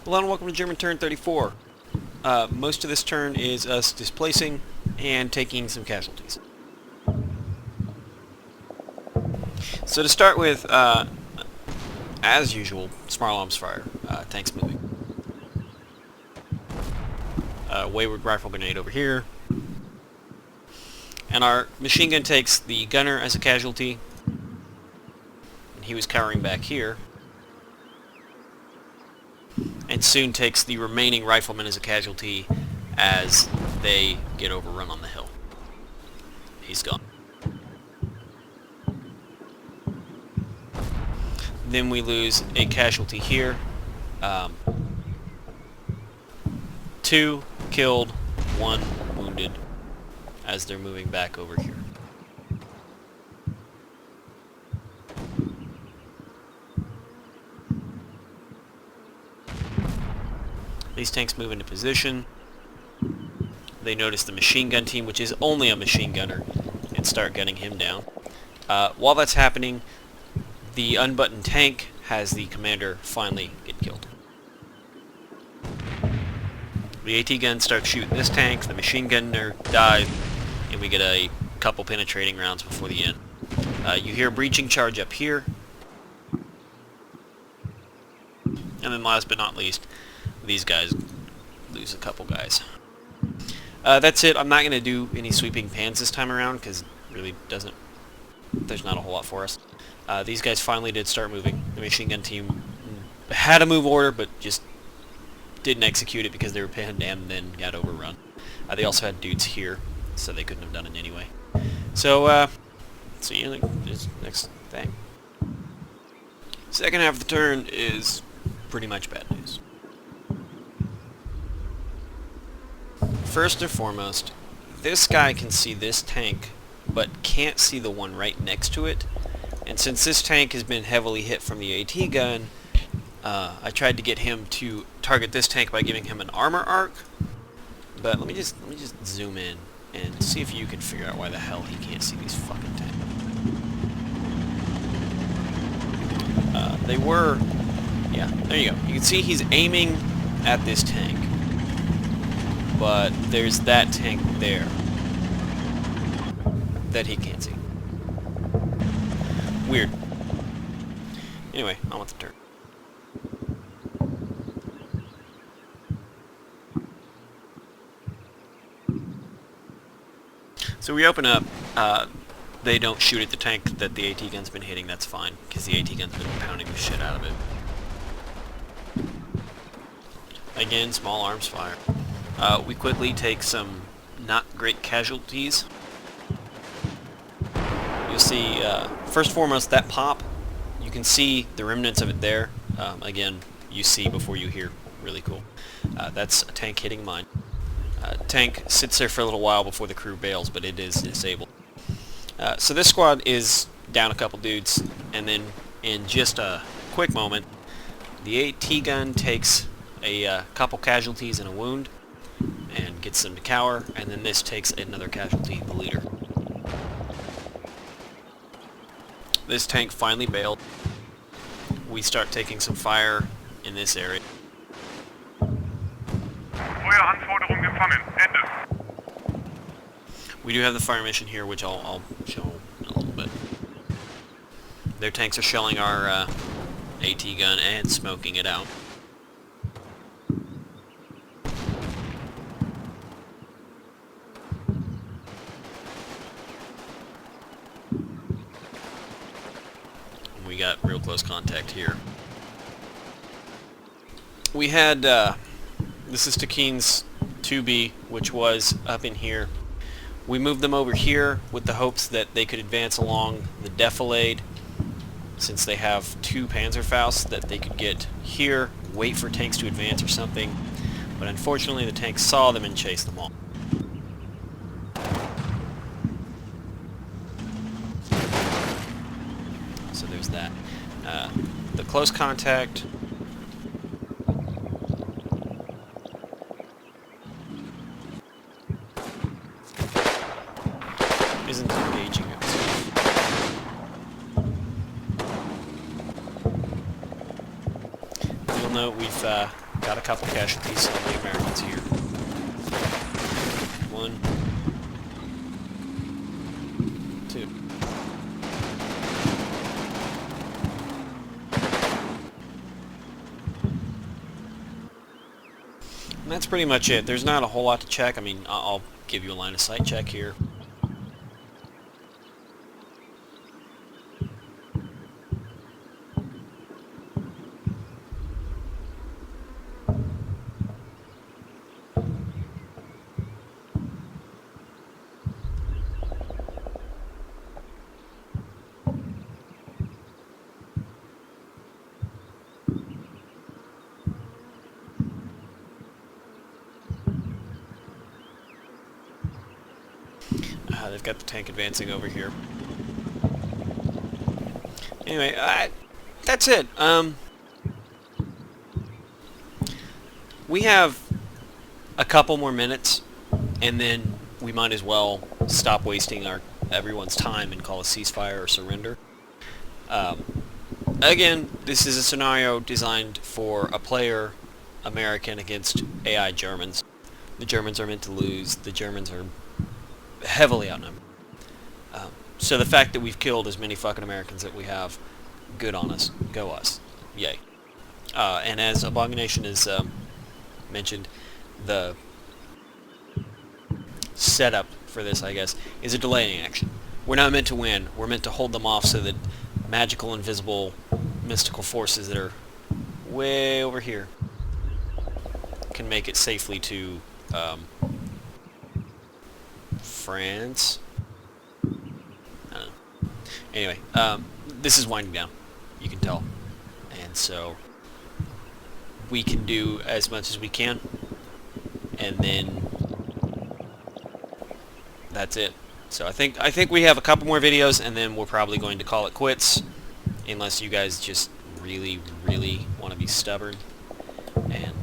Hello and welcome to German turn 34. Most of this turn is us displacing and taking some casualties. So to start with, as usual, small arms fire, tanks moving. Wayward rifle grenade over here. And our machine gun takes the gunner as a casualty. And he was cowering back here. And soon takes the remaining rifleman as a casualty as they get overrun on the hill. He's gone. Then we lose a casualty here. 2 killed, 1 wounded as they're moving back over here. These tanks move into position. They notice the machine gun team, which is only a machine gunner, and start gunning him down. While that's happening, the unbuttoned tank has the commander finally get killed. The AT gun starts shooting this tank, the machine gunner dies, and we get a couple penetrating rounds before the end. You hear a breaching charge up here. And then last but not least, these guys lose a couple guys. That's it. I'm not going to do any sweeping pans this time around because really there's not a whole lot for us. These guys finally did start moving. The machine gun team had a move order but just didn't execute it because they were pinned and then got overrun. They also had dudes here, so they couldn't have done it anyway. So, see you in the next thing. Second half of the turn is pretty much bad news. First and foremost, this guy can see this tank, but can't see the one right next to it. And since this tank has been heavily hit from the AT gun, I tried to get him to target this tank by giving him an armor arc. But let me just zoom in and see if you can figure out why the hell he can't see these fucking tanks. Yeah, there you go. You can see he's aiming at this tank. But there's that tank there that he can't see. Weird. Anyway, on with the turn. So we open up. They don't shoot at the tank that the AT gun's been hitting. That's fine, because the AT gun's been pounding the shit out of it. Again, small arms fire. We quickly take some not great casualties. You'll see, first and foremost, that pop, you can see the remnants of it there. Again, you see before you hear. Really cool. That's a tank hitting mine. Tank sits there for a little while before the crew bails, but it is disabled. So this squad is down a couple dudes, and then in just a quick moment, the AT gun takes a couple casualties and a wound, and gets them to cower, and then this takes another casualty, the leader. This tank finally bailed. We start taking some fire in this area. Feueranforderung empfangen. Ende. We do have the fire mission here, which I'll show in a little bit. Their tanks are shelling our AT gun and smoking it out. We got real close contact here. We had, this is Takeen's 2B, which was up in here. We moved them over here with the hopes that they could advance along the defilade, since they have 2 Panzerfausts, that they could get here, wait for tanks to advance or something. But unfortunately the tanks saw them and chased them all. So there's that. The close contact isn't engaging itself. You'll note we've got a couple casualties on the Americans here. One. Two. And that's pretty much it. There's not a whole lot to check. I mean, I'll give you a line of sight check here. They've got the tank advancing over here. Anyway, that's it. We have a couple more minutes, and then we might as well stop wasting everyone's time and call a ceasefire or surrender. Again, this is a scenario designed for a player American against AI Germans. The Germans are meant to lose. The Germans are heavily outnumbered. So the fact that we've killed as many fucking Americans that we have, good on us. Go us. Yay. And as Abomination has mentioned, the setup for this, I guess, is a delaying action. We're not meant to win. We're meant to hold them off so that magical, invisible, mystical forces that are way over here can make it safely to France. I don't know. Anyway, this is winding down. You can tell. And so we can do as much as we can, and then that's it. So I think we have a couple more videos, and then we're probably going to call it quits, unless you guys just really, really want to be stubborn. And